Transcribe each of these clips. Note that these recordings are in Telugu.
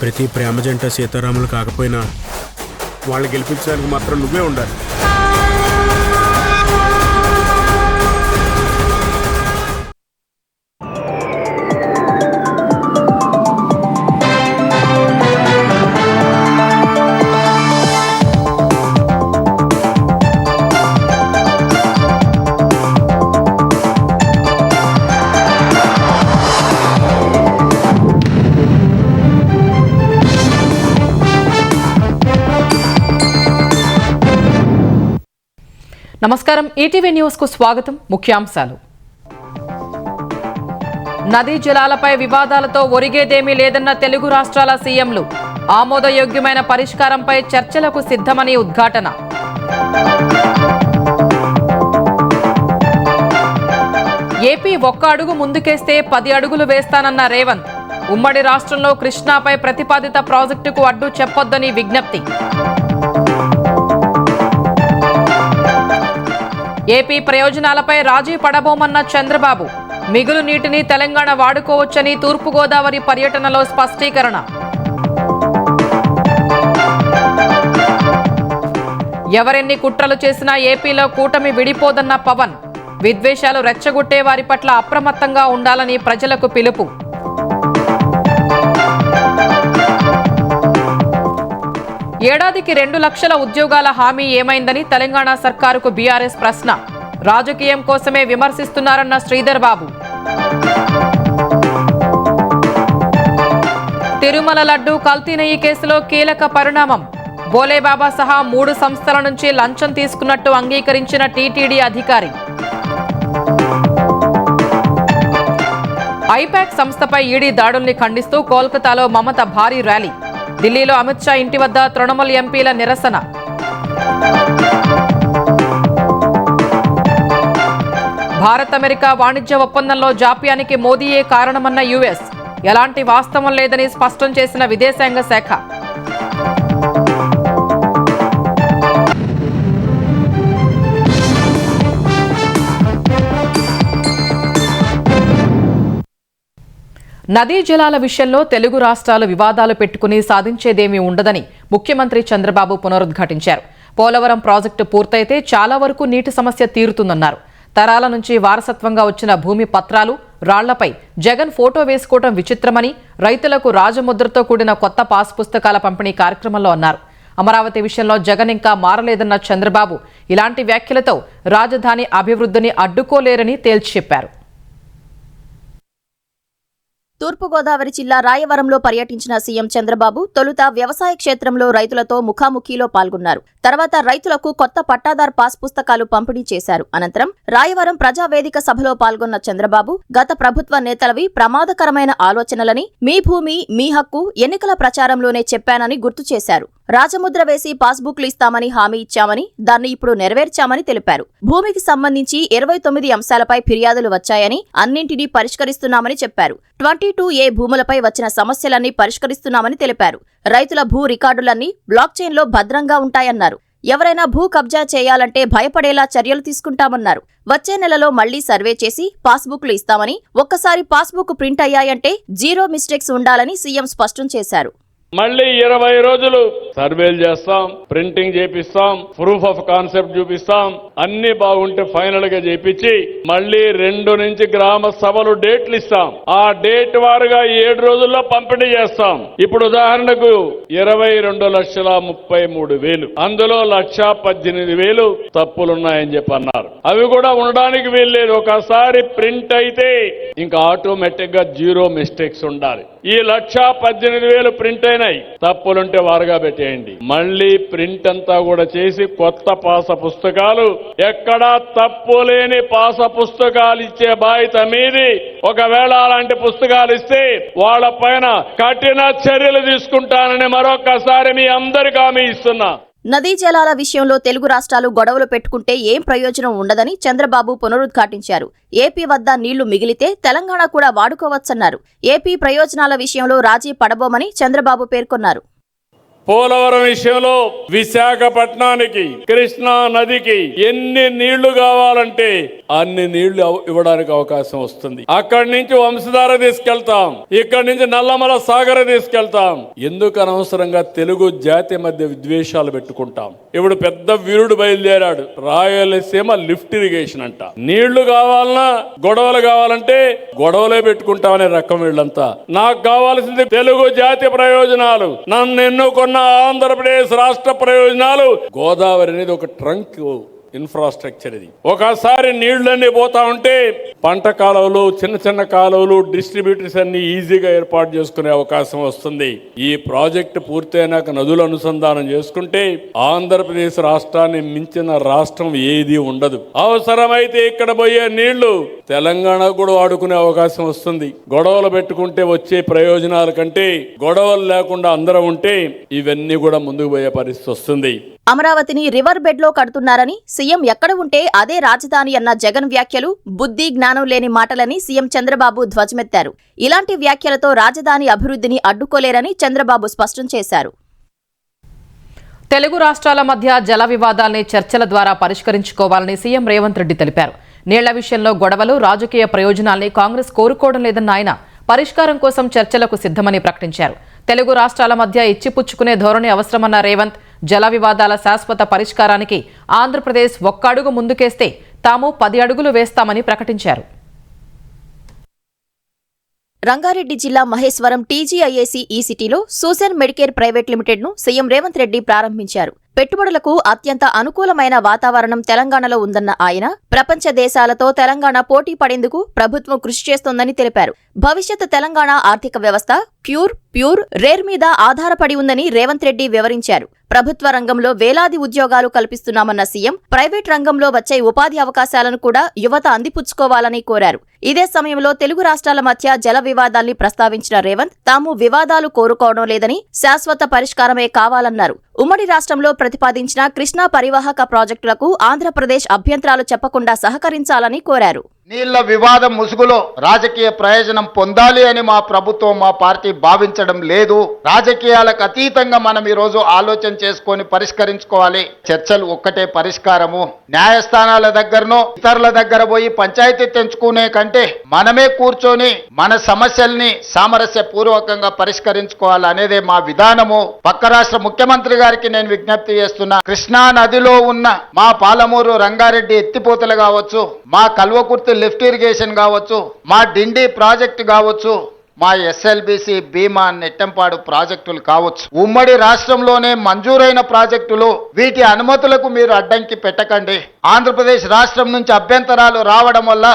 ప్రతి ప్రేమ జంట సీతారాములు కాకపోయినా వాళ్ళు గెలిపించడానికి మాత్రం నువ్వే ఉండాలి. నమస్కారం, ఈటీవీ న్యూస్ కు స్వాగతం. ముఖ్యాంశాలు. నదీ జలాలపై వివాదాలతో ఒరిగేదేమీ లేదన్న తెలుగు రాష్ట్రాల సీఎంలు. ఆమోదయోగ్యమైన పరిష్కారంపై చర్చలకు సిద్ధమని ఉద్ఘాటన. ఏపీ ఒక్క అడుగు ముందుకేస్తే 10 అడుగులు వేస్తానన్న రేవంత్. ఉమ్మడి రాష్ట్రంలో కృష్ణాపై ప్రతిపాదిత ప్రాజెక్టుకు అడ్డు చెప్పొద్దని విజ్ఞప్తి. ఏపీ ప్రయోజనాలపై రాజీ పడబోమన్న చంద్రబాబు. మిగులు నీటిని తెలంగాణ వాడుకోవచ్చని తూర్పుగోదావరి పర్యటనలో స్పష్టీకరణ. ఎవరెన్ని కుట్రలు చేసినా ఏపీలో కూటమి విడిపోదన్న పవన్. విద్వేషాలు రెచ్చగొట్టే వారి పట్ల అప్రమత్తంగా ఉండాలని ప్రజలకు పిలుపు. ఏడాదికి 2 లక్షల ఉద్యోగాల హామీ ఏమైందని తెలంగాణ సర్కారుకు బీఆర్ఎస్ ప్రశ్న. రాజకీయం కోసమే విమర్శిస్తున్నారన్న శ్రీధర్ బాబు. తిరుమల లడ్డూ కల్తీ నెయ్యి కేసులో కీలక పరిణామం. బోలేబాబా సహా 3 సంస్థల నుంచి లంచం తీసుకున్నట్టు అంగీకరించిన టీటీడీ అధికారి. ఐపాక్ సంస్థపై ఈడీ దాడుల్ని ఖండిస్తూ కోల్కతాలో మమత భారీ ర్యాలీ. ఢిల్లీలో అమిత్ షా ఇంటి వద్ద తృణమూల్ ఎంపీల నిరసన. భారత్ అమెరికా వాణిజ్య ఒప్పందంలో జాప్యానికి మోదీయే కారణమన్న యుఎస్. ఎలాంటి వాస్తవం లేదని స్పష్టం చేసిన విదేశాంగ శాఖ. నదీ జలాల విషయంలో తెలుగు రాష్ట్రాలు వివాదాలు పెట్టుకుని సాధించేదేమీ ఉండదని ముఖ్యమంత్రి చంద్రబాబు పునరుద్ఘాటించారు. పోలవరం ప్రాజెక్టు పూర్తయితే చాలా వరకు నీటి సమస్య తీరుతుందన్నారు. తరాల నుంచి వారసత్వంగా వచ్చిన భూమి పత్రాలు, రాళ్లపై జగన్ ఫోటో వేసుకోవడం విచిత్రమని రైతులకు రాజముద్రతో కూడిన కొత్త పాస్ పుస్తకాల పంపిణీ కార్యక్రమంలో అన్నారు. అమరావతి విషయంలో జగన్ ఇంకా మారలేదన్న చంద్రబాబు ఇలాంటి వ్యాఖ్యలతో రాజధాని అభివృద్ధిని అడ్డుకోలేరని తేల్చి చెప్పారు. తూర్పుగోదావరి జిల్లా రాయవరంలో పర్యటించిన సీఎం చంద్రబాబు తొలుత వ్యవసాయ క్షేత్రంలో రైతులతో ముఖాముఖిలో పాల్గొన్నారు. తర్వాత రైతులకు కొత్త పట్టాదార్ పాస్ పుస్తకాలు పంపిణీ చేశారు. అనంతరం రాయవరం ప్రజావేదిక సభలో పాల్గొన్న చంద్రబాబు గత ప్రభుత్వ నేతలవి ప్రమాదకరమైన ఆలోచనలని, మీ భూమి మీ హక్కు ఎన్నికల ప్రచారంలోనే చెప్పానని గుర్తు చేశారు. రాజముద్ర వేసి పాస్బుక్లు ఇస్తామని హామీ ఇచ్చామని, దాన్ని ఇప్పుడు నెరవేర్చామని తెలిపారు. భూమికి సంబంధించి 29 అంశాలపై ఫిర్యాదులు వచ్చాయని, అన్నింటినీ పరిష్కరిస్తున్నామని చెప్పారు. 22A భూములపై వచ్చిన సమస్యలన్నీ పరిష్కరిస్తున్నామని తెలిపారు. రైతుల భూ రికార్డులన్నీ బ్లాక్ చైన్లో భద్రంగా ఉంటాయన్నారు. ఎవరైనా భూ కబ్జా చేయాలంటే భయపడేలా చర్యలు తీసుకుంటామన్నారు. వచ్చే నెలలో మళ్లీ సర్వే చేసి పాస్బుక్లు ఇస్తామని, ఒక్కసారి పాస్బుక్ ప్రింట్ అయ్యాయంటే 0 మిస్టేక్స్ ఉండాలని సీఎం స్పష్టం చేశారు. మళ్ళీ 20 రోజులు సర్వేలు చేస్తాం, ప్రింటింగ్ చేపిస్తాం, ప్రూఫ్ ఆఫ్ కాన్సెప్ట్ చూపిస్తాం, అన్ని బాగుంటే ఫైనల్ గా చేపించి మళ్ళీ 2 నుంచి గ్రామ సభలు డేట్లు ఇస్తాం. ఆ డేట్ వారుగా 7 రోజుల్లో పంపిణీ చేస్తాం. ఇప్పుడు ఉదాహరణకు 22,33,000, అందులో 1,18,000 తప్పులున్నాయని చెప్పి అన్నారు. అవి కూడా ఉండడానికి వీల్లేదు. ఒకసారి ప్రింట్ అయితే ఇంకా ఆటోమేటిక్ గా 0 మిస్టేక్స్ ఉండాలి. ఈ 1,18,000 ప్రింట్ అయినాయి, తప్పులుంటే వారుగా పెట్టేయండి. మళ్లీ ప్రింట్ అంతా కూడా చేసి కొత్త పాస పుస్తకాలు, ఎక్కడా తప్పు లేని పాస పుస్తకాలు ఇచ్చే బాధ్యత మీది. ఒకవేళ అలాంటి పుస్తకాలు ఇస్తే వాళ్ళ పైన కఠిన చర్యలు తీసుకుంటానని మరొకసారి మీ అందరికీ హామీ ఇస్తున్నా. నదీ జలాల విషయంలో తెలుగు రాష్ట్రాలు గొడవలు పెట్టుకుంటే ఏం ప్రయోజనం ఉండదని చంద్రబాబు పునరుద్ఘాటించారు. ఏపీ వద్ద నీళ్లు మిగిలితే తెలంగాణ కూడా వాడుకోవచ్చన్నారు. ఏపీ ప్రయోజనాల విషయంలో రాజీ పడబోమని చంద్రబాబు పేర్కొన్నారు. పోలవరం విషయంలో విశాఖపట్నానికి కృష్ణా నదికి ఎన్ని నీళ్లు కావాలంటే అన్ని నీళ్లు ఇవ్వడానికి అవకాశం వస్తుంది. అక్కడి నుంచి వంశధార తీసుకెళ్తాం, ఇక్కడి నుంచి నల్లమల సాగర తీసుకెళ్తాం. ఎందుకు అనవసరంగా తెలుగు జాతి మధ్య విద్వేషాలు పెట్టుకుంటాం? ఇప్పుడు పెద్ద వీరుడు బయలుదేరాడు, రాయలసీమ లిఫ్ట్ ఇరిగేషన్ అంట. నీళ్లు కావాలన్నా గొడవలు కావాలంటే గొడవలే పెట్టుకుంటామనే రకం వీళ్ళంతా. నాకు కావాల్సింది తెలుగు జాతి ప్రయోజనాలు, నన్ను ఎన్నుకున్న ఆంధ్రప్రదేశ్ రాష్ట్ర ప్రయోజనాలు. గోదావరి అనేది ఒక ట్రంక్ ఇన్ఫ్రాస్ట్రక్చర్. ఇది ఒకసారి నీళ్లన్నీ పోతా ఉంటే పంట కాలువలు, చిన్న చిన్న కాలువలు, డిస్ట్రిబ్యూటర్స్ అన్ని ఈజీగా ఏర్పాటు చేసుకునే అవకాశం వస్తుంది. ఈ ప్రాజెక్టు పూర్తయినాక నదులు అనుసంధానం చేసుకుంటే ఆంధ్రప్రదేశ్ రాష్ట్రాన్ని మించిన రాష్ట్రం ఏది ఉండదు. అవసరమైతే ఇక్కడ పోయే నీళ్లు తెలంగాణ కూడా వాడుకునే అవకాశం వస్తుంది. గొడవలు పెట్టుకుంటే వచ్చే ప్రయోజనాల కంటే గొడవలు లేకుండా అందరం ఉంటే ఇవన్నీ కూడా ముందుకు పోయే పరిస్థితి వస్తుంది. అమరావతిని రివర్ బెడ్ లో కడుతున్నారని, సీఎం ఎక్కడ ఉంటే అదే రాజధాని అన్న జగన్ వ్యాఖ్యలు బుద్ధి జ్ఞానం లేని మాటలని సీఎం చంద్రబాబు ధ్వజమెత్తారు. ఇలాంటి వ్యాఖ్యలతో రాజధాని అభివృద్ధిని అడ్డుకోలేరని చంద్రబాబు స్పష్టం చేశారు. తెలుగు రాష్ట్రాల మధ్య జల వివాదాల్ని చర్చల ద్వారా పరిష్కరించుకోవాలని సీఎం రేవంత్ రెడ్డి తెలిపారు. నీళ్ల విషయంలో గొడవలు, రాజకీయ ప్రయోజనాల్ని కాంగ్రెస్ కోరుకోవడం లేదన్న ఆయన పరిష్కారం కోసం చర్చలకు సిద్ధమని ప్రకటించారు. తెలుగు రాష్ట్రాల మధ్య ఇచ్చిపుచ్చుకునే ధోరణి అవసరమన్న రేవంత్, జల వివాదాల శాశ్వత పరిష్కారానికి ఆంధ్రప్రదేశ్ ఒక్క అడుగు ముందుకేస్తే తాము 10 అడుగులు వేస్తామని ప్రకటించారు. రంగారెడ్డి జిల్లా మహేశ్వరం టీజీఐఏసీ ఈ సిటీలో సూసెన్ మెడికేర్ ప్రైవేట్ లిమిటెడ్ ను సీఎం రేవంత్ రెడ్డి ప్రారంభించారు. పెట్టుబడులకు అత్యంత అనుకూలమైన వాతావరణం తెలంగాణలో ఉందన్న ఆయన, ప్రపంచ దేశాలతో తెలంగాణ పోటీ పడేందుకు ప్రభుత్వం కృషి చేస్తోందని తెలిపారు. భవిష్యత్ తెలంగాణ ఆర్థిక వ్యవస్థ ప్యూర్ రేర్ మీద ఆధారపడి ఉందని రేవంత్ రెడ్డి వివరించారు. ప్రభుత్వ రంగంలో వేలాది ఉద్యోగాలు కల్పిస్తున్నామన్న సీఎం, ప్రైవేట్ రంగంలో వచ్చే ఉపాధి అవకాశాలను కూడా యువత అందిపుచ్చుకోవాలని కోరారు. ఇదే సమయంలో తెలుగు రాష్ట్రాల మధ్య జల వివాదాల్ని ప్రస్తావించిన రేవంత్, తాము వివాదాలు కోరుకోవడం లేదని, శాశ్వత పరిష్కారమే కావాలన్నారు. ఉమ్మడి రాష్ట్రంలో ప్రతిపాదించిన కృష్ణా పరివాహక ప్రాజెక్టులకు ఆంధ్రప్రదేశ్ అభ్యంతరాలు చెప్పకుండా సహకరించాలని కోరారు. నీళ్ల వివాదం ముసుగులో రాజకీయ ప్రయోజనం పొందాలి అని మా ప్రభుత్వం, మా పార్టీ భావించడం లేదు. రాజకీయాలకు అతీతంగా మనం ఈ రోజు ఆలోచన చేసుకొని పరిష్కరించుకోవాలి. చర్చలు ఒక్కటే పరిష్కారము. న్యాయస్థానాల దగ్గరనో ఇతరుల దగ్గర పోయి పంచాయతీ తెంచుకునే కంటే మనమే కూర్చొని మన సమస్యల్ని సామరస్య పూర్వకంగా పరిష్కరించుకోవాలి అనేదే మా విధానము. పక్క రాష్ట్ర ముఖ్యమంత్రి గారికి నేను విజ్ఞప్తి చేస్తున్నా, కృష్ణా నదిలో ఉన్న మా పాలమూరు రంగారెడ్డి ఎత్తిపోతలు కావచ్చు, మా కల్వకుర్తి లిఫ్ట్ ఇరిగేషన్ కావచ్చు, మా డిండి ప్రాజెక్టు కావచ్చు, మా ఎస్ఎల్బిసి భీమా నెట్టంపాడు ప్రాజెక్టులు కావచ్చు, ఉమ్మడి రాష్ట్రంలోనే మంజూరైన ప్రాజెక్టులు. వీటి అనుమతులకు మీరు అడ్డంకి పెట్టకండి. ఆంధ్రప్రదేశ్ రాష్ట్రం నుంచి అభ్యంతరాలు రావడం వల్ల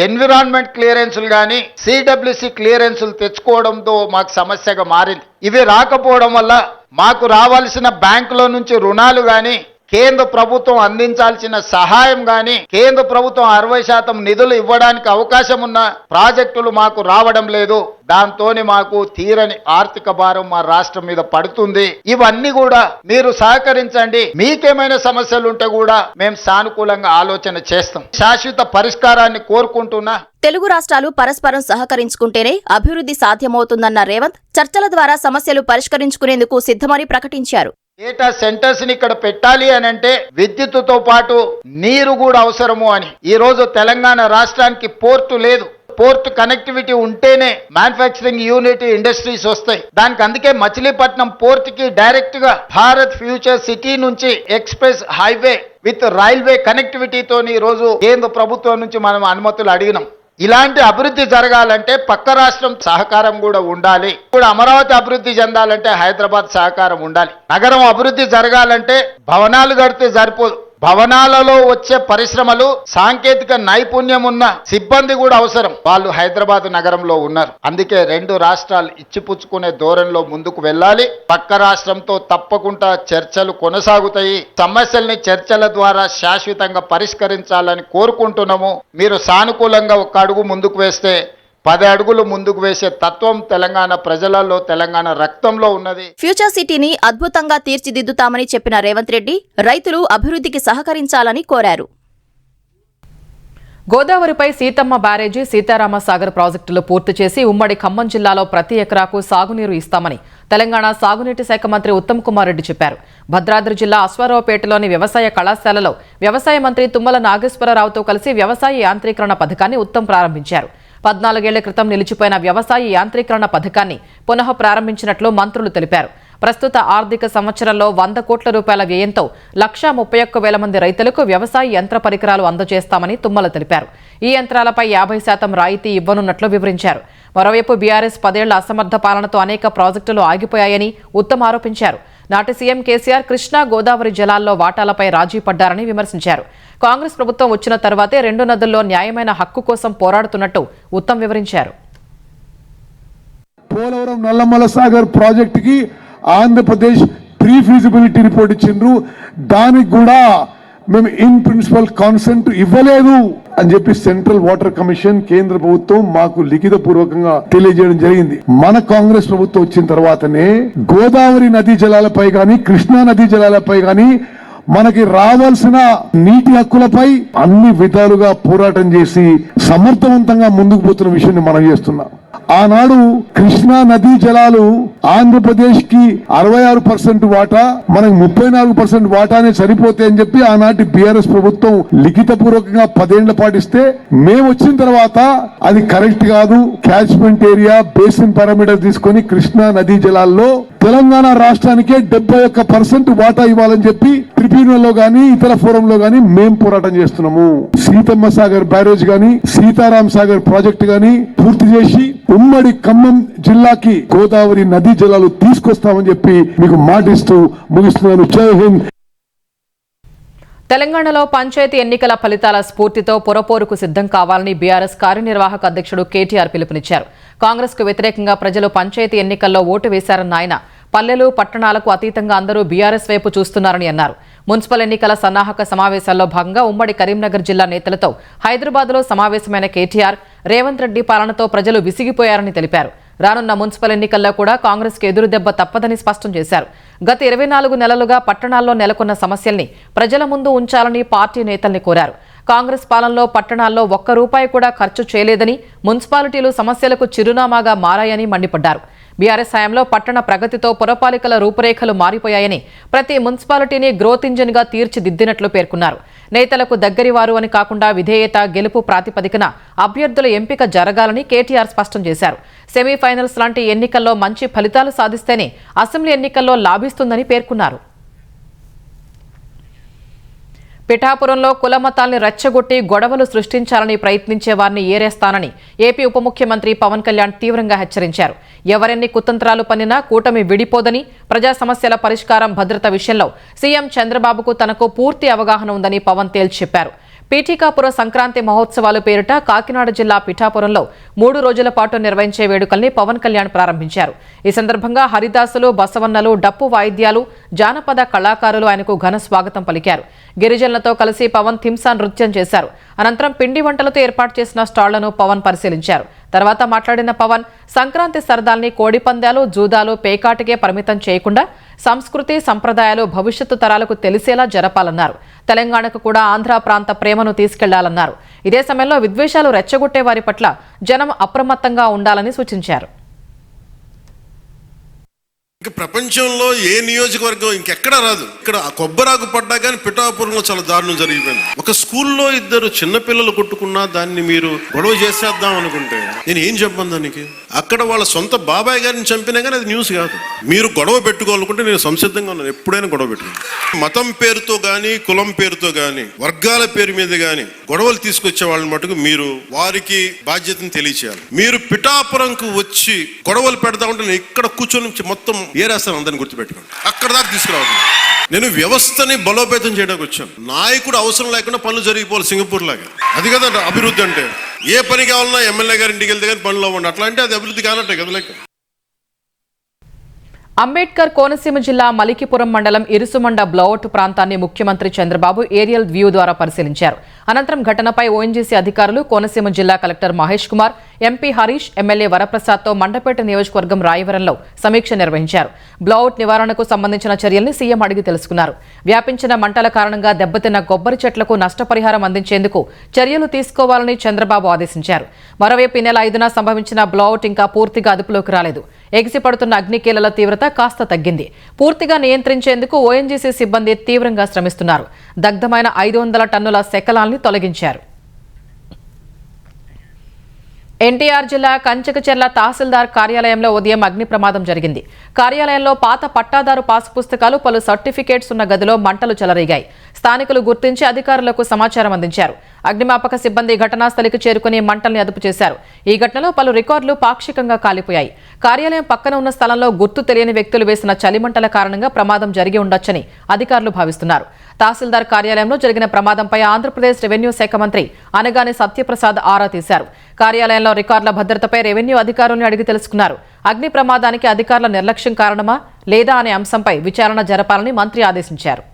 ఎన్విరాన్మెంట్ క్లియరెన్సులు కానీ సిడబ్ల్యూసి క్లియరెన్సులు తెచ్చుకోవడంతో మాకు సమస్యగా మారింది. ఇవి రాకపోవడం వల్ల మాకు రావాల్సిన బ్యాంకులో నుంచి రుణాలు కానీ, కేంద్ర ప్రభుత్వం అందించాల్సిన సహాయం గాని, కేంద్ర ప్రభుత్వం 60% నిధులు ఇవ్వడానికి అవకాశం ఉన్న ప్రాజెక్టులు మాకు రావడం లేదు. దాంతోనే మాకు తీరని ఆర్థిక భారం మా రాష్ట్రం మీద పడుతుంది. ఇవన్నీ కూడా మీరు సహకరించండి. మీకేమైనా సమస్యలు ఉంటే కూడా మేము సానుకూలంగా ఆలోచన చేస్తాం. శాశ్వత పరిష్కారాన్ని కోరుకుంటున్నా. తెలుగు రాష్ట్రాలు పరస్పరం సహకరించుకుంటేనే అభివృద్ధి సాధ్యమవుతుందన్న రేవంత్, చర్చల ద్వారా సమస్యలు పరిష్కరించుకునేందుకు సిద్ధమని ప్రకటించారు. డేటా సెంటర్స్ ని ఇక్కడ పెట్టాలి అని అంటే విద్యుత్తుతో పాటు నీరు కూడా అవసరము అని. ఈ రోజు తెలంగాణ రాష్ట్రానికి పోర్టు లేదు. పోర్ట్ కనెక్టివిటీ ఉంటేనే మ్యానుఫ్యాక్చరింగ్ యూనిట్, ఇండస్ట్రీస్ వస్తాయి. దానికి అందుకే మచిలీపట్నం పోర్ట్ కి డైరెక్ట్ గా భారత్ ఫ్యూచర్ సిటీ నుంచి ఎక్స్ప్రెస్ హైవే విత్ రైల్వే కనెక్టివిటీతో ఈ రోజు కేంద్ర ప్రభుత్వం నుంచి మనం అనుమతులు అడిగినాం. ఇలాంటి అభివృద్ధి జరగాలంటే పక్క రాష్ట్రం సహకారం కూడా ఉండాలి. ఇప్పుడు అమరావతి అభివృద్ధి చెందాలంటే హైదరాబాద్ సహకారం ఉండాలి. నగరం అభివృద్ధి జరగాలంటే భవనాలు కడితే సరిపోదు. భవనాలలో వచ్చే పరిశ్రమలు, సాంకేతిక నైపుణ్యం ఉన్న సిబ్బంది కూడా అవసరం. వాళ్ళు హైదరాబాద్ నగరంలో ఉన్నారు. అందుకే 2 రాష్ట్రాలు ఇచ్చిపుచ్చుకునే ధోరణిలో ముందుకు వెళ్ళాలి. పక్క రాష్ట్రంతో తప్పకుండా చర్చలు కొనసాగుతాయి. సమస్యల్ని చర్చల ద్వారా శాశ్వతంగా పరిష్కరించాలని కోరుకుంటున్నాము. మీరు సానుకూలంగా ఒక అడుగు ముందుకు వేస్తే 10 అడుగులు ముందుకు వేసే తత్వం తెలంగాణ ప్రజలలో, తెలంగాణ రక్తంలో ఉన్నది. ఫ్యూచర్ సిటీని అద్భుతంగా తీర్చిదిద్దుతామని చెప్పిన రేవంత్ రెడ్డి, రైతులు అభివృద్ధికి సహకరించాలని కోరారు. గోదావరిపై సీతమ్మ బ్యారేజీ, సీతారామ సాగర్ ప్రాజెక్టులు పూర్తి చేసి ఉమ్మడి ఖమ్మం జిల్లాలో ప్రతి ఎకరాకు సాగునీరు ఇస్తామని తెలంగాణ సాగునీటి శాఖ మంత్రి ఉత్తమ్ కుమార్ రెడ్డి చెప్పారు. భద్రాద్రి జిల్లా అశ్వారావుపేటలోని వ్యవసాయ కళాశాలలో వ్యవసాయ మంత్రి తుమ్మల నాగేశ్వరరావుతో కలిసి వ్యవసాయ యాంత్రీకరణ పథకాన్ని ఉత్తమ్ ప్రారంభించారు. 14 ఏళ్ల క్రితం నిలిచిపోయిన వ్యవసాయ యాంత్రీకరణ పథకాన్ని పునః ప్రారంభించినట్లు మంత్రులు తెలిపారు. ప్రస్తుత ఆర్థిక సంవత్సరంలో 100 కోట్ల రూపాయల వ్యయంతో 1,31,000 మంది రైతులకు వ్యవసాయ యంత్ర పరికరాలు అందజేస్తామని తుమ్మల తెలిపారు. ఈ యంత్రాలపై 50% రాయితీ ఇవ్వనున్నట్లు వివరించారు. మరోవైపు బీఆర్ఎస్ 10 ఏళ్ల అసమర్థ పాలనతో అనేక ప్రాజెక్టులు ఆగిపోయాయని ఉత్తమ్ ఆరోపించారు. నాటి సీఎం కేసీఆర్ కృష్ణా, గోదావరి జలాల్లో వాటాలపై రాజీ పడ్డారని విమర్శించారు. కాంగ్రెస్ ప్రభుత్వం వచ్చిన తర్వాతే 2 నదుల్లో న్యాయమైన హక్కు కోసం పోరాడుతున్నట్టు ఉత్తమ్ వివరించారు. పోలవరం నల్లమల సాగర్ ప్రాజెక్టుకి ఆంధ్రప్రదేశ్ ప్రీ ఫీజిబిలిటీ రిపోర్ట్ ఇచ్చిండ్రు. దానికి కూడా మేము ఇన్ ప్రిన్సిపల్ కాన్సెంట్ ఇవ్వలేదు అని చెప్పి సెంట్రల్ వాటర్ కమిషన్, కేంద్ర ప్రభుత్వం మాకు లిఖిత పూర్వకంగా తెలియజేయడం జరిగింది. మన కాంగ్రెస్ ప్రభుత్వం వచ్చిన తర్వాతనే గోదావరి నదీ జలాలపై గాని, కృష్ణా నదీ జలాలపై గాని మనకి రావాల్సిన నీటి హక్కులపై అన్ని విధాలుగా పోరాటం చేసి సమర్థవంతంగా ముందుకు పోతున్న విషయాన్ని మనం చేస్తున్నాం. ఆనాడు కృష్ణా నదీ జలాలు ఆంధ్రప్రదేశ్ కి 66% వాటా, మనకు 34% వాటానే సరిపోతే అని చెప్పి ఆనాటి బీఆర్ఎస్ ప్రభుత్వం లిఖిత పూర్వకంగా 10 ఏళ్ల పాటిస్తే మేము వచ్చిన తర్వాత అది కరెక్ట్ కాదు, క్యాచ్మెంట్ ఏరియా, బేసిన్ పారామీటర్ తీసుకొని కృష్ణా నదీ జలాల్లో తెలంగాణ రాష్ట్రానికే 71% వాటా ఇవ్వాలని చెప్పి ట్రిబ్యునల్ లో గానీ ఇతర ఫోరంలో గానీ మేము పోరాటం చేస్తున్నాము. సీతమ్మ సాగర్ బ్యారేజ్ గానీ, సీతారాం సాగర్ ప్రాజెక్టు గానీ పూర్తి చేసి ఉమ్మడి ఖమ్మం జిల్లాకి గోదావరి నదీ జలాలు తీసుకొస్తామని చెప్పి మీకు మాటిస్తూ ముగిస్తున్నాను. జై హింద్. తెలంగాణలో పంచాయతీ ఎన్నికల ఫలితాల స్ఫూర్తితో పొరపోరుకు సిద్ధం కావాలని బీఆర్ఎస్ కార్యనిర్వాహక అధ్యక్షుడు కేటీఆర్ పిలుపునిచ్చారు. కాంగ్రెస్ కు వ్యతిరేకంగా ప్రజలు పంచాయతీ ఎన్నికల్లో ఓటు వేశారన్న ఆయన పల్లెలు, పట్టణాలకు అతీతంగా అందరూ బీఆర్ఎస్ వైపు చూస్తున్నారని అన్నారు. మున్సిపల్ ఎన్నికల సన్నాహక సమావేశాల్లో భాగంగా ఉమ్మడి కరీంనగర్ జిల్లా నేతలతో హైదరాబాద్లో సమావేశమైన కేటీఆర్ రేవంత్ రెడ్డి పాలనతో ప్రజలు విసిగిపోయారని తెలిపారు. రానున్న మున్సిపల్ ఎన్నికల్లో కూడా కాంగ్రెస్ కు ఎదురుదెబ్బ తప్పదని స్పష్టం చేశారు. గత 24 నెలలుగా పట్టణాల్లో నెలకొన్న సమస్యల్ని ప్రజల ముందు ఉంచాలని పార్టీ నేతల్ని కోరారు. కాంగ్రెస్ పాలనలో పట్టణాల్లో ₹1 కూడా ఖర్చు చేయలేదని, మున్సిపాలిటీలు సమస్యలకు చిరునామాగా మారాయని మండిపడ్డారు. బీఆర్ఎస్ హయాంలో పట్టణ ప్రగతితో పురపాలికల రూపురేఖలు మారిపోయాయని, ప్రతి మున్సిపాలిటీని గ్రోత్ ఇంజిన్ గా తీర్చిదిద్దినట్లు పేర్కొన్నారు. నేతలకు దగ్గరివారు అని కాకుండా విధేయత, గెలుపు ప్రాతిపదికన అభ్యర్థుల ఎంపిక జరగాలని కేటీఆర్ స్పష్టం చేశారు. సెమీఫైనల్స్ లాంటి ఎన్నికల్లో మంచి ఫలితాలు సాధిస్తేనే అసెంబ్లీ ఎన్నికల్లో లాభిస్తుందని పేర్కొన్నారు. పిఠాపురంలో కులమతాల్ని రెచ్చగొట్టి గొడవలు సృష్టించాలని ప్రయత్నించే వారిని ఏరేస్తానని ఏపీ ఉప ముఖ్యమంత్రి పవన్ కళ్యాణ్ తీవ్రంగా హెచ్చరించారు. ఎవరెన్ని కుతంత్రాలు పన్నినా కూటమి విడిపోదని, ప్రజా సమస్యల పరిష్కారం, భద్రత విషయంలో సీఎం చంద్రబాబుకు తనకు పూర్తి అవగాహన ఉందని పవన్ తేల్చి చెప్పారు. పీఠికాపుర సంక్రాంతి మహోత్సవాలు పేరిట కాకినాడ జిల్లా పిఠాపురంలో 3 రోజుల పాటు నిర్వహించే వేడుకల్ని పవన్ కళ్యాణ్ ప్రారంభించారు. ఈ సందర్భంగా హరిదాసులు, బసవన్నలు, డప్పు వాయిద్యాలు, జానపద కళాకారులు ఆయనకు ఘన స్వాగతం పలికారు. గిరిజనులతో కలిసి పవన్ థింసా నృత్యం చేశారు. అనంతరం పిండి వంటలతో ఏర్పాటు చేసిన స్టాళ్లను పవన్ పరిశీలించారు. తర్వాత మాట్లాడిన పవన్ సంక్రాంతి సరదాల్ని కోడిపందాలు, జూదాలు, పేకాటికే పరిమితం చేయకుండా సంస్కృతి, సంప్రదాయాలు భవిష్యత్తు తరాలకు తెలిసేలా జరపాలన్నారు. తెలంగాణకు కూడా ఆంధ్ర ప్రాంత ప్రేమను తీసుకెళ్లాలన్నారు. ఇదే సమయంలో విద్వేషాలు రెచ్చగొట్టే వారి పట్ల జనం అప్రమత్తంగా ఉండాలని సూచించారు. ప్రపంచంలో ఏ నియోజకవర్గం ఇంకెక్కడా రాదు. ఇక్కడ కొబ్బరాకు పడ్డా కానీ పిఠాపురంలో చాలా దారుణం జరిగిపోయింది. ఒక స్కూల్లో 2 చిన్నపిల్లలు కొట్టుకున్నా దాన్ని మీరు గొడవ చేసేద్దాం అనుకుంటే నేను ఏం చెప్పను దానికి? అక్కడ వాళ్ళ సొంత బాబాయ్ గారిని చంపినా కానీ అది న్యూస్ కాదు. మీరు గొడవ పెట్టుకోవాలనుకుంటే నేను సంసిద్ధంగా ఉన్నాను, ఎప్పుడైనా గొడవ పెట్టుకున్నాను. మతం పేరుతో కానీ, కులం పేరుతో కానీ, వర్గాల పేరు మీద కానీ గొడవలు తీసుకొచ్చే వాళ్ళని మటుకు మీరు వారికి బాధ్యతను తెలియచేయాలి. మీరు పిఠాపురంకు వచ్చి గొడవలు పెడతా ఉంటే నేను ఇక్కడ కూర్చొని మొత్తం ఏరేస్తాను, అందరిని గుర్తుపెట్టుకోండి. అక్కడ దాకా తీసుకురావాలి. నేను వ్యవస్థని బలోపేతం చేయడానికి వచ్చాను. నాయకుడు అవసరం లేకుండా పనులు జరిగిపోవాలి సింగపూర్ లాగా. అది కదా అభివృద్ధి అంటే. ఏ పని కావాలన్నా ఎమ్మెల్యే గారి ఇంటికి వెళ్తే కానీ పనులు అవ్వండి. అట్లా అంటే అది అభివృద్ధి కానట్టే కదా. లెక్క అంబేద్కర్ కోనసీమ జిల్లా మలికిపురం మండలం ఇరుసుమండ బ్లౌట్ ప్రాంతాన్ని ముఖ్యమంత్రి చంద్రబాబు ఏరియల్ వ్యూ ద్వారా పరిశీలించారు. అనంతరం ఘటనపై ఓఎన్జీసీ అధికారులు, కోనసీమ జిల్లా collector Mahesh Kumar, MP Harish, MLA వరప్రసాద్తో మండపేట నియోజకవర్గం రాయవరంలో సమీక్ష నిర్వహించారు. బ్లౌఅవుట్ నివారణకు సంబంధించిన చర్యల్ని సీఎం అడిగి తెలుసుకున్నారు. వ్యాపించిన మంటల కారణంగా దెబ్బతిన్న కొబ్బరి చెట్లకు నష్టపరిహారం అందించేందుకు చర్యలు తీసుకోవాలని చంద్రబాబు ఆదేశించారు. మరోవైపు ఈ నెల 5న సంభవించిన బ్లౌఅవుట్ ఇంకా పూర్తిగా అదుపులోకి రాలేదు. ఎగిసిపడుతున్న అగ్నికీలల తీవ్రత కాస్త తగ్గింది. పూర్తిగా నియంత్రించేందుకు ఓఎన్జీసీ సిబ్బంది తీవ్రంగా శ్రమిస్తున్నారు. దగ్ధమైన 500 టన్నుల శకలాల్ని తొలగించారు. ఎన్టీఆర్ జిల్లా కంచకచెర్ల తహసీల్దార్ కార్యాలయంలో ఉదయం అగ్ని ప్రమాదం జరిగింది. కార్యాలయంలో పాత పట్టాదారు పాసు పుస్తకాలు, పలు సర్టిఫికేట్స్ ఉన్న గదిలో మంటలు చెలరేగాయి. స్థానికులు గుర్తించి అధికారులకు సమాచారం అందించారు. అగ్నిమాపక సిబ్బంది ఘటనాస్థలికి చేరుకుని మంటల్ని అదుపు చేశారు. ఈ ఘటనలో పలు రికార్డులు పాక్షికంగా కాలిపోయాయి. కార్యాలయం పక్కన ఉన్న స్థలంలో గుర్తు తెలియని వ్యక్తులు వేసిన చలిమంటల కారణంగా ప్రమాదం జరిగి ఉండొచ్చని అధికారులు భావిస్తున్నారు. తహసీల్దార్ కార్యాలయంలో జరిగిన ప్రమాదంపై ఆంధ్రప్రదేశ్ రెవెన్యూ శాఖ మంత్రి అనగాని సత్యప్రసాద్ ఆరా తీశారు. కార్యాలయంలో రికార్డుల భద్రతపై రెవెన్యూ అధికారులను అడిగి తెలుసుకున్నారు. అగ్ని ప్రమాదానికి అధికారుల నిర్లక్ష్యం కారణమా లేదా అనే అంశంపై విచారణ జరపాలని మంత్రి ఆదేశించారు.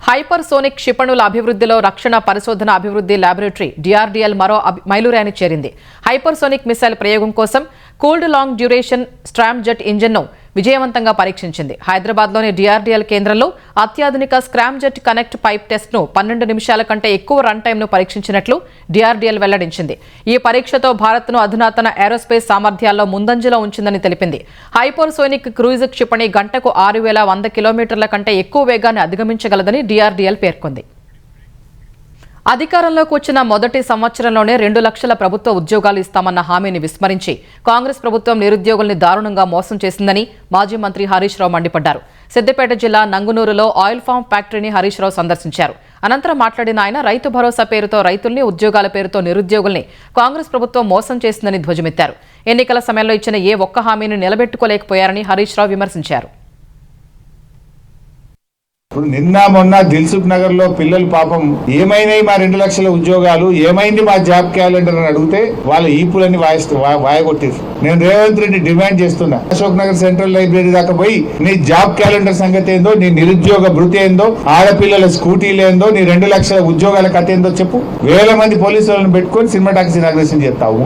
హైపర్సోనిక్ క్షిపణుల అభివృద్ధిలో రక్షణ పరిశోధన అభివృద్ధి ల్యాబొరేటరీ DRDL మరో మైలురాయిని చేరింది. హైపర్సోనిక్ మిసైల్ ప్రయోగం కోసం cooled long duration scramjet ఇంజిన్ను విజయవంతంగా పరీక్షించింది. హైదరాబాద్లోని DRDL కేంద్రంలో అత్యాధునిక స్క్రామ్ జెట్ కనెక్ట్ పైప్ టెస్ట్ను 12 నిమిషాల కంటే ఎక్కువ రన్ టైంను పరీక్షించినట్లు DRDL వెల్లడించింది. ఈ పరీక్షతో భారత్ను అధునాతన ఏరోస్పేస్ సామర్థ్యాల్లో ముందంజలో ఉంచిందని తెలిపింది. హైపర్సోనిక్ క్రూయిజ్ క్షిపణి గంటకు 6100 కిలోమీటర్ల కంటే ఎక్కువ వేగాన్ని అధిగమించగలదని DRDL పేర్కొంది. అధికారంలోకి వచ్చిన మొదటి సంవత్సరంలోనే 2 లక్షల ప్రభుత్వ ఉద్యోగాలు ఇస్తామన్న హామీని విస్మరించి కాంగ్రెస్ ప్రభుత్వం నిరుద్యోగుల్ని దారుణంగా మోసం చేసిందని మాజీ మంత్రి హరీష్ రావు మండిపడ్డారు. సిద్దిపేట జిల్లా నంగునూరులో ఆయిల్ ఫామ్ ఫ్యాక్టరీని హరీష్ రావు సందర్శించారు. అనంతరం మాట్లాడిన ఆయన రైతు భరోసా పేరుతో రైతుల్ని, ఉద్యోగాల పేరుతో నిరుద్యోగుల్ని కాంగ్రెస్ ప్రభుత్వం మోసం చేసిందని ధ్వజమెత్తారు. ఎన్నికల సమయంలో ఇచ్చిన ఏ ఒక్క హామీని నిలబెట్టుకోలేకపోయారని హరీష్ రావు విమర్శించారు. ఇప్పుడు నిన్న మొన్న దిల్సుఖ్ నగర్ లో పిల్లలు పాపం ఏమైనాయి మా 2 లక్షల ఉద్యోగాలు, ఏమైంది మా జాబ్ క్యాలెండర్ అని అడిగితే వాళ్ళ ఈపులన్నీ వాయగొట్టేసి నేను రేవంత్ రెడ్డి డిమాండ్ చేస్తున్నా, అశోక్ నగర్ సెంట్రల్ లైబ్రరీ దాకా పోయి నీ జాబ్ క్యాలెండర్ సంగతి ఏందో, నీ నిరుద్యోగ భృతి ఏందో, ఆడపిల్లల స్కూటీలు ఏందో, నీ 2 లక్షల ఉద్యోగాల కథ ఏందో చెప్పు. 1000 మంది పోలీసులను పెట్టుకొని సినిమా టాకీస్ ఇనాగ్రేషన్ చేస్తావు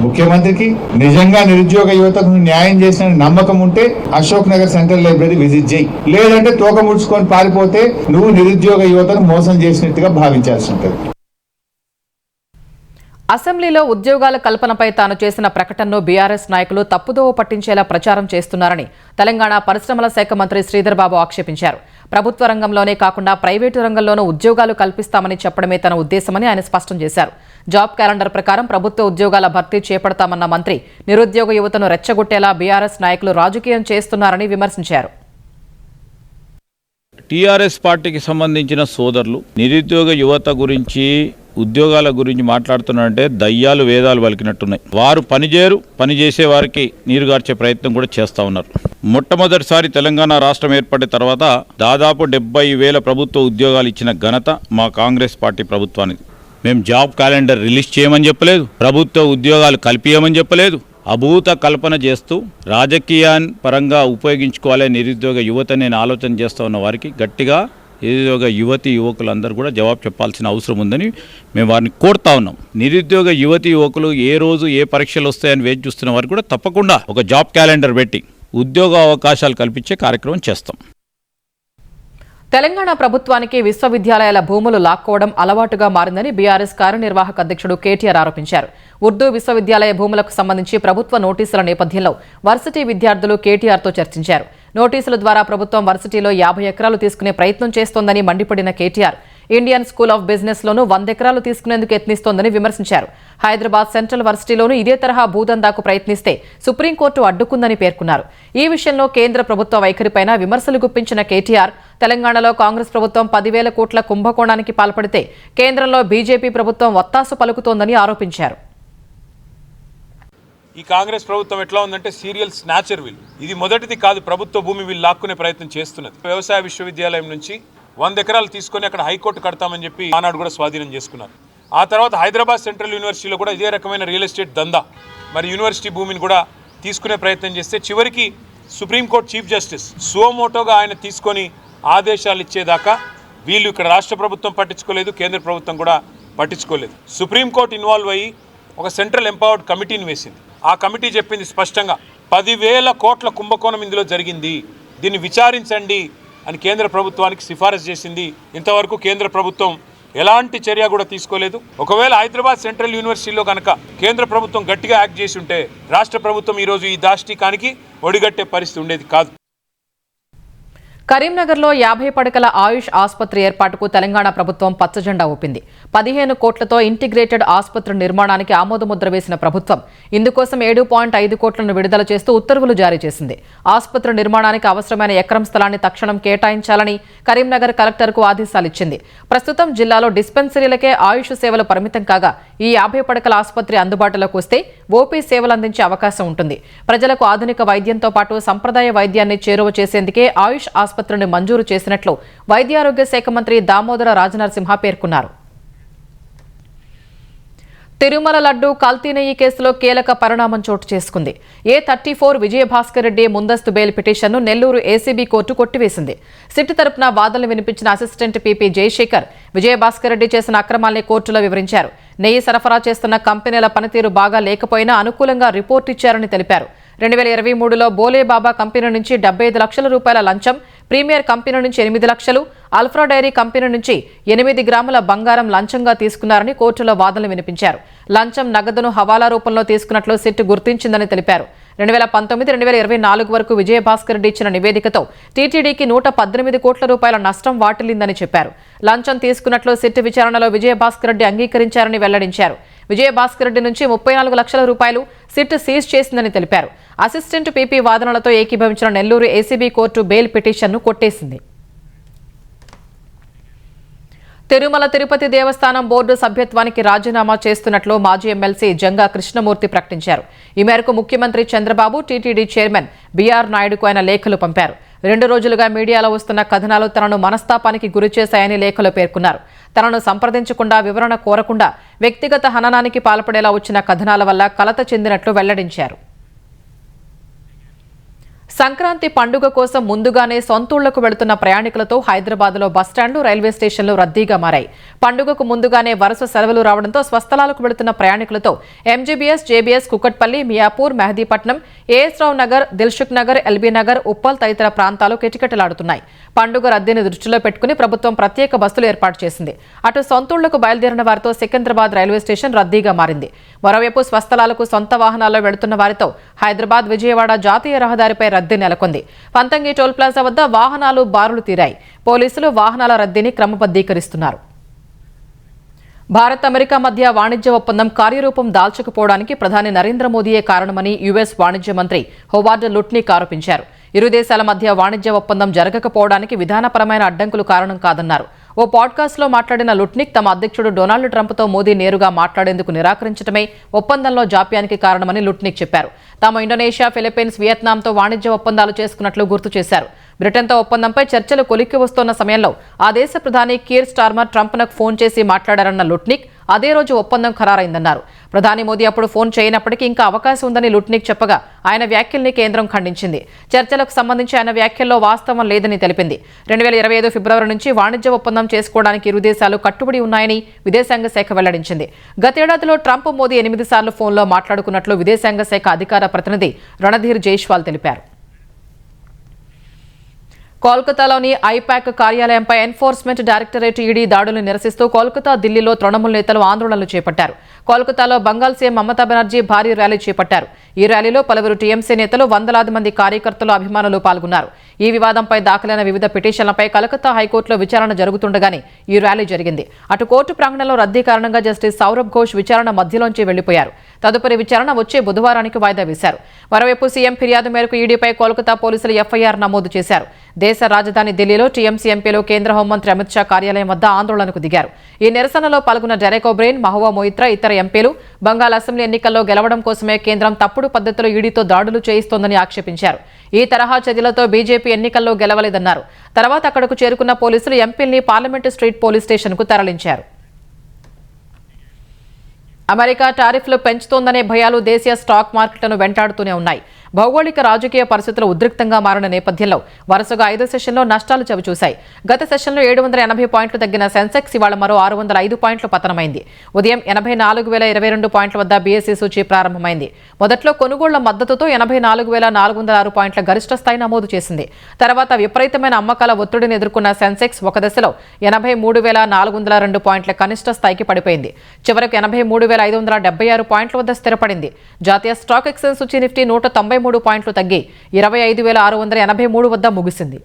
ముఖ్యమంత్రికి నిజంగా నిరుద్యోగ యువతకు న్యాయం చేసిన నమ్మకం ఉంటే Ashok Nagar central library visit చేయి. లేదంటే తోక ముడుచుకొని పారిపోతే నువ్వు నిరుద్యోగ యువతను మోసం చేసినట్టుగా భావించాల్సి ఉంటుంది. అసెంబ్లీలో ఉద్యోగాల కల్పనపై తాను చేసిన ప్రకటనను బీఆర్ఎస్ నాయకులు తప్పుదోవ పట్టించేలా ప్రచారం చేస్తున్నారని తెలంగాణ పరిశ్రమల శాఖ మంత్రి శ్రీధర్ బాబు ఆక్షేపించారు. ప్రభుత్వ రంగంలోనే కాకుండా ప్రైవేటు రంగంలోనూ ఉద్యోగాలు కల్పిస్తామని చెప్పడమే తన ఉద్దేశమని ఆయన స్పష్టం చేశారు. జాబ్ క్యాలెండర్ ప్రకారం ప్రభుత్వ ఉద్యోగాల భర్తీ చేపడతామన్న మంత్రి నిరుద్యోగ యువతను రెచ్చగొట్టేలా బీఆర్ఎస్ నాయకులు రాజకీయం చేస్తున్నారని విమర్శించారు. టీఆర్ఎస్ పార్టీకి సంబంధించిన సోదరులు నిరుద్యోగ యువత గురించి, ఉద్యోగాల గురించి మాట్లాడుతున్నారంటే దయ్యాలు వేదాలు పలికినట్టున్నాయి. వారు పనిచేయరు, పనిచేసే వారికి నీరుగార్చే ప్రయత్నం కూడా చేస్తూ ఉన్నారు. మొట్టమొదటిసారి తెలంగాణ రాష్ట్రం ఏర్పడిన తర్వాత దాదాపు 70,000 ప్రభుత్వ ఉద్యోగాలు ఇచ్చిన ఘనత మా కాంగ్రెస్ పార్టీ ప్రభుత్వానికి. మేము జాబ్ క్యాలెండర్ రిలీజ్ చేయమని చెప్పలేదు, ప్రభుత్వ ఉద్యోగాలు కల్పించమని చెప్పలేదు. అభూత కల్పన చేస్తూ రాజకీయాన్ని పరంగా ఉపయోగించుకోవాలి నిరుద్యోగ యువత నేను ఆలోచన చేస్తూ ఉన్న వారికి గట్టిగా నిరుద్యోగ యువకులందరూ కూడా జవాబు చెప్పాల్సిన అవసరం ఉందని మేము వారిని కోరుతా ఉన్నాం. నిరుద్యోగ యువకులు ఏ రోజు ఏ పరీక్షలు వస్తాయని వేచి చూస్తున్న వారికి కూడా తప్పకుండా ఒక జాబ్ క్యాలెండర్ పెట్టి ఉద్యోగ అవకాశాలు కల్పించే కార్యక్రమం చేస్తాం. తెలంగాణ ప్రభుత్వానికి విశ్వవిద్యాలయాల భూములు లాక్కోవడం అలవాటుగా మారిందని బీఆర్ఎస్ కార్యనిర్వాహక అధ్యక్షుడు కేటీఆర్ ఆరోపించారు. ఉర్దూ విశ్వవిద్యాలయ భూములకు సంబంధించి ప్రభుత్వ నోటీసుల నేపథ్యంలో వర్సిటీ విద్యార్థులు కేటీఆర్తో చర్చించారు. నోటీసుల ద్వారా ప్రభుత్వం వర్సిటీలో 50 ఎకరాలు తీసుకునే ప్రయత్నం చేస్తోందని మండిపడిన KTR Indian School of Business లోనూ 100 ఎకరాలు తీసుకునేందుకు యత్నిస్తోందని విమర్శించారు. హైదరాబాద్ సెంట్రల్ వర్సిటీలోనూ ఇదే తరహా భూదందాకు ప్రయత్నిస్తే సుప్రీంకోర్టు అడ్డుకుందని పేర్కొన్నారు. ఈ విషయంలో కేంద్ర ప్రభుత్వ వైఖరిపైన విమర్శలు గుప్పించిన కేటీఆర్ తెలంగాణలో కాంగ్రెస్ ప్రభుత్వం 10,000 కోట్ల కుంభకోణానికి పాల్పడితే కేంద్రంలో బీజేపీ ప్రభుత్వం వత్తాసు పలుకుతోందని ఆరోపించారు. ఈ కాంగ్రెస్ ప్రభుత్వం ఎట్లా ఉందంటే సీరియల్ స్నాచర్ వీల్. ఇది మొదటిది కాదు, ప్రభుత్వ భూమి వీళ్ళు లాక్కునే ప్రయత్నం చేస్తున్నది. వ్యవసాయ విశ్వవిద్యాలయం నుంచి 100 ఎకరాలు తీసుకొని అక్కడ హైకోర్టు కడతామని చెప్పి ఆనాడు కూడా స్వాధీనం చేసుకున్నారు. ఆ తర్వాత హైదరాబాద్ సెంట్రల్ యూనివర్సిటీలో కూడా ఇదే రకమైన రియల్ ఎస్టేట్ దందా, మరి యూనివర్సిటీ భూమిని కూడా తీసుకునే ప్రయత్నం చేస్తే చివరికి సుప్రీంకోర్టు చీఫ్ జస్టిస్ సువోమోటోగా ఆయన తీసుకొని ఆదేశాలు ఇచ్చేదాకా వీళ్ళు ఇక్కడ రాష్ట్ర ప్రభుత్వం పట్టించుకోలేదు, కేంద్ర ప్రభుత్వం కూడా పట్టించుకోలేదు. సుప్రీంకోర్టు ఇన్వాల్వ్ అయ్యి ఒక సెంట్రల్ ఎంపవర్డ్ కమిటీని వేసింది. ఆ కమిటీ చెప్పింది స్పష్టంగా 10,000 కోట్ల కుంభకోణం ఇందులో జరిగింది, దీన్ని విచారించండి అని కేంద్ర ప్రభుత్వానికి సిఫారసు చేసింది. ఇంతవరకు కేంద్ర ప్రభుత్వం ఎలాంటి చర్య కూడా తీసుకోలేదు. ఒకవేళ హైదరాబాద్ సెంట్రల్ యూనివర్సిటీలో కనుక కేంద్ర ప్రభుత్వం గట్టిగా యాక్ట్ చేసి ఉంటే రాష్ట్ర ప్రభుత్వం ఈరోజు ఈ దాష్టీకానికి ఒడిగట్టే పరిస్థితి ఉండేది కాదు. కరీంనగర్లో 50 పడకల ఆయుష్ ఆసుపత్రి ఏర్పాటుకు తెలంగాణ ప్రభుత్వం పచ్చజెండా ఊపింది. 15 కోట్లతో ఇంటిగ్రేటెడ్ ఆసుపత్రి నిర్మాణానికి ఆమోదముద్ర వేసిన ప్రభుత్వం ఇందుకోసం 7.5 కోట్లను విడుదల చేస్తూ ఉత్తర్వులు జారీ చేసింది. ఆసుపత్రి నిర్మాణానికి అవసరమైన ఎకరం స్థలాన్ని తక్షణం కేటాయించాలని కరీంనగర్ కలెక్టర్కు ఆదేశాలిచ్చింది. ప్రస్తుతం జిల్లాలో డిస్పెన్సరీలకే ఆయుష్ సేవలు పరిమితం కాగా ఈ 50 పడకల ఆసుపత్రి అందుబాటులోకి వస్తే ఓపీ సేవలు అందించే అవకాశం ఉంటుంది. ప్రజలకు ఆధునిక వైద్యంతో పాటు సంప్రదాయ వైద్యాన్ని చేరువ చేసేందుకే ఆయుష్ ఆసుపత్రిని మంజూరు చేసినట్లు వైద్యారోగ్య శాఖ మంత్రి దామోదర రాజనరసింహ పేర్కొన్నారు. తిరుమల లడ్డు కల్తీ నెయ్యి కేసులో కీలక పరిణామం చోటు చేసుకుంది. A34 విజయభాస్కర్ రెడ్డి ముందస్తు బెయిల్ పిటిషన్ను నెల్లూరు ఏసీబీ కోర్టు కొట్టివేసింది. సిట్ తరపున వాదనలు వినిపించిన అసిస్టెంట్ పీపీ జయశేఖర్ విజయభాస్కర్ రెడ్డి చేసిన అక్రమాల్ని కోర్టులో వివరించారు. నెయ్యి సరఫరా చేస్తున్న కంపెనీల పనితీరు బాగా లేకపోయినా అనుకూలంగా రిపోర్టు ఇచ్చారని తెలిపారు. 2023లో బోలేబాబా కంపెనీ నుంచి 75 లక్షల రూపాయల లంచం, ప్రీమియర్ కంపెనీ నుంచి 8 లక్షలు, అల్ఫ్రా డైరీ కంపెనీ నుంచి 8 గ్రాముల బంగారం లంచంగా తీసుకున్నారని కోర్టులో వాదనలు వినిపించారు. లంచం నగదును హవాలా రూపంలో తీసుకున్నట్లు సిట్ గుర్తించిందని తెలిపారు. 2019-2024 వరకు విజయభాస్కర్ రెడ్డి ఇచ్చిన నివేదికతో టీటీడీకి 118 కోట్ల రూపాయల నష్టం వాటిల్లిందని చెప్పారు. లంచం తీసుకున్నట్లు సిట్ విచారణలో విజయభాస్కర్ రెడ్డి అంగీకరించారని వెల్లడించారు. విజయభాస్కర్ రెడ్డి నుంచి 34 లక్షల రూపాయలు సిట్ సీజ్ చేసిందని తెలిపారు. అసిస్టెంట్ పీపీ వాదనలతో ఏకీభవించిన నెల్లూరు ఏసీబీ కోర్టు బెయిల్ పిటిషన్ను కొట్టేసింది. తిరుమల తిరుపతి దేవస్థానం బోర్డు సభ్యత్వానికి రాజీనామా చేస్తున్నట్లు మాజీ ఎమ్మెల్సీ జంగా కృష్ణమూర్తి ప్రకటించారు. ఈ మేరకు ముఖ్యమంత్రి చంద్రబాబు, టీటీడీ చైర్మన్ బీఆర్ నాయుడుకు ఆయన లేఖలు పంపారు. 2 రోజులుగా మీడియాలో వస్తున్న కథనాలు తనను మనస్తాపానికి గురిచేశాయని లేఖలో పేర్కొన్నారు. తనను సంప్రదించకుండా, వివరణ కోరకుండా వ్యక్తిగత హననానికి పాల్పడేలా వచ్చిన కథనాల వల్ల కలత చెందినట్లు వెల్లడించారు. సంక్రాంతి పండుగ కోసం ముందుగానే సొంతూళ్లకు వెళుతున్న ప్రయాణికులతో హైదరాబాద్లో బస్టాండ్లు, రైల్వే స్టేషన్లు రద్దీగా మారాయి. పండుగకు ముందుగానే వరుస సెలవులు రావడంతో స్వస్థలాలకు వెళుతున్న ప్రయాణికులతో MGBS, JBS, Kukatpally, Miyapur, Mehdipatnam, AS Rao Nagar, Dilsukh Nagar, LB Nagar, Uppal తదితర ప్రాంతాలు కిటకిటలాడుతున్నాయి. పండుగ రద్దీని దృష్టిలో పెట్టుకుని ప్రభుత్వం ప్రత్యేక బస్సులు ఏర్పాటు చేసింది. అటు సొంతూళ్లకు బయలుదేరిన వారితో సికింద్రాబాద్ రైల్వే స్టేషన్ రద్దీగా మారింది. మరోవైపు స్వస్థలాలకు సొంత వాహనాల్లో వెళుతున్న వారితో హైదరాబాద్, విజయవాడ జాతీయ రహదారిపై రద్దీ నెలకొంది. పంతంగి టోల్ ప్లాజా వద్ద వాహనాలు బారులు తీరాయి. పోలీసులు వాహనాల రద్దీని క్రమబద్దీకరిస్తున్నారు. భారత్, అమెరికా మధ్య వాణిజ్య ఒప్పందం కార్యరూపం దాల్చకపోవడానికి ప్రధాని నరేంద్ర మోదీయే కారణమని యుఎస్ వాణిజ్య మంత్రి హోవార్డ్ లుట్నిక్ ఆరోపించారు. ఇరు దేశాల మధ్య వాణిజ్య ఒప్పందం జరగకపోవడానికి విధానపరమైన అడ్డంకులు కారణం కాదన్నారు. ఓ పాడ్కాస్ట్లో మాట్లాడిన లుట్నిక్ తమ అధ్యక్షుడు డొనాల్డ్ ట్రంప్తో మోదీ నేరుగా మాట్లాడేందుకు నిరాకరించడమే ఒప్పందంలో జాప్యానికి కారణమని లుట్నిక్ చెప్పారు. తాము ఇండోనేషియా, ఫిలిప్పీన్స్, వియత్నాంతో వాణిజ్య ఒప్పందాలు చేసుకున్నట్లు గుర్తు చేశారు. బ్రిటన్తో ఒప్పందంపై చర్చలు కొలిక్కి వస్తున్న సమయంలో ఆ దేశ ప్రధాని కీర్ స్టార్మర్ ట్రంప్నకు ఫోన్ చేసి మాట్లాడారన్న లుట్నిక్ అదే రోజు ఒప్పందం ఖరారైందన్నారు. ప్రధాని మోదీ అప్పుడు ఫోన్ చేయనప్పటికీ ఇంకా అవకాశం ఉందని లుట్నిక్ చెప్పగా ఆయన వ్యాఖ్యల్ని కేంద్రం ఖండించింది. చర్చలకు సంబంధించి ఆయన వ్యాఖ్యల్లో వాస్తవం లేదని తెలిపింది. 2025 ఫిబ్రవరి నుంచి వాణిజ్య ఒప్పందం చేసుకోవడానికి ఇరు దేశాలు కట్టుబడి ఉన్నాయని విదేశాంగ శాఖ వెల్లడించింది. గతేడాదిలో ట్రంప్, మోదీ 8 సార్లు ఫోన్లో మాట్లాడుకున్నట్లు విదేశాంగ శాఖ అధికార ప్రతినిధి రణధీర్ జైస్వాల్ తెలిపారు. కోల్కతాలోని ఐపాక్ కార్యాలయంపై ఎన్ఫోర్స్మెంట్ డైరెక్టరేట్ ఈడీ దాడులను నిరసిస్తూ కోల్కతా, ఢిల్లీలో తృణమూల్ నేతలు ఆందోళనలు చేపట్టారు. కోల్కతాలో బంగాల్ సీఎం మమతా బెనర్జీ భారీ ర్యాలీ చేపట్టారు. ఈ ర్యాలీలో పలువురు టీఎంసీ నేతలు, వందలాది మంది కార్యకర్తలు, అభిమానులు పాల్గొన్నారు. ఈ వివాదంపై దాఖలైన వివిధ పిటిషన్లపై కలకత్తా హైకోర్టులో విచారణ జరుగుతుండగానే ఈ ర్యాలీ జరిగింది. అటు కోర్టు ప్రాంగణంలో రద్దీ కారణంగా జస్టిస్ సౌరభ్ ఘోష్ విచారణ మధ్యలోంచి వెళ్లిపోయారు. తదుపరి విచారణ వచ్చే బుధవారానికి వాయిదా వేశారు. మరోవైపు సీఎం ఫిర్యాదు మేరకు ఈడీపై కోల్కతా పోలీసులు ఎఫ్ఐఆర్ నమోదు చేశారు. దేశ రాజధాని ఢిల్లీలో టీఎంసీ ఎంపీలు కేంద్ర హోంమంత్రి అమిత్ షా కార్యాలయం వద్ద ఆందోళనకు దిగారు. ఈ నిరసనలో పాల్గొన్న డెరెక్ ఓబ్రెయిన్, మహువా మొయిత్రా, ఇతర ఎంపీలు బంగాల్ అసెంబ్లీ ఎన్నికల్లో గెలవడం కోసమే కేంద్రం తప్పుడు పద్ధతిలో ఈడీతో దాడులు చేయిస్తోందని ఆక్షేపించారు. ఈ తరహా చర్యలతో బీజేపీ ఎన్నికల్లో గెలవలేదన్నారు. తర్వాత అక్కడకు చేరుకున్న పోలీసులు ఎంపీల్ని పార్లమెంటు స్ట్రీట్ పోలీస్ స్టేషన్కు తరలించారు. అమెరికా టారిఫ్లు పెంచుతోందనే భయాలు దేశీయ స్టాక్ మార్కెట్లను వెంటాడుతూనే ఉన్నాయి. భౌగోళిక రాజకీయ పరిస్థితులు ఉద్రిక్తంగా మారిన నేపథ్యంలో వరుసగా 5 సెషన్లో నష్టాలు చవిచూశాయి. గత సెషన్లో 780 పాయింట్లు తగ్గిన సెన్సెక్స్ ఇవాళ మరో 605 పాయింట్లు పతనమైంది. ఉదయం 84,022 పాయింట్ల వద్ద బీఎస్సీ సూచీ ప్రారంభమైంది. మొదట్లో కొనుగోళ్ల మద్దతుతో 84,406 పాయింట్ల గరిష్ట స్థాయి నమోదు చేసింది. తర్వాత విపరీతమైన అమ్మకాల ఒత్తిడిని ఎదుర్కొన్న సెన్సెక్స్ ఒక దశలో 83,402 పాయింట్ల కనిష్ట స్థాయికి పడిపోయింది. చివరకు 83,576 పాయింట్ల వద్ద స్థిరపడింది. జాతీయ స్టాక్ ఎక్స్చేంజ్ సూచీ నిఫ్టీ 193 పాయింట్లు తగ్గి 25,683 వద్ద ముగిసింది.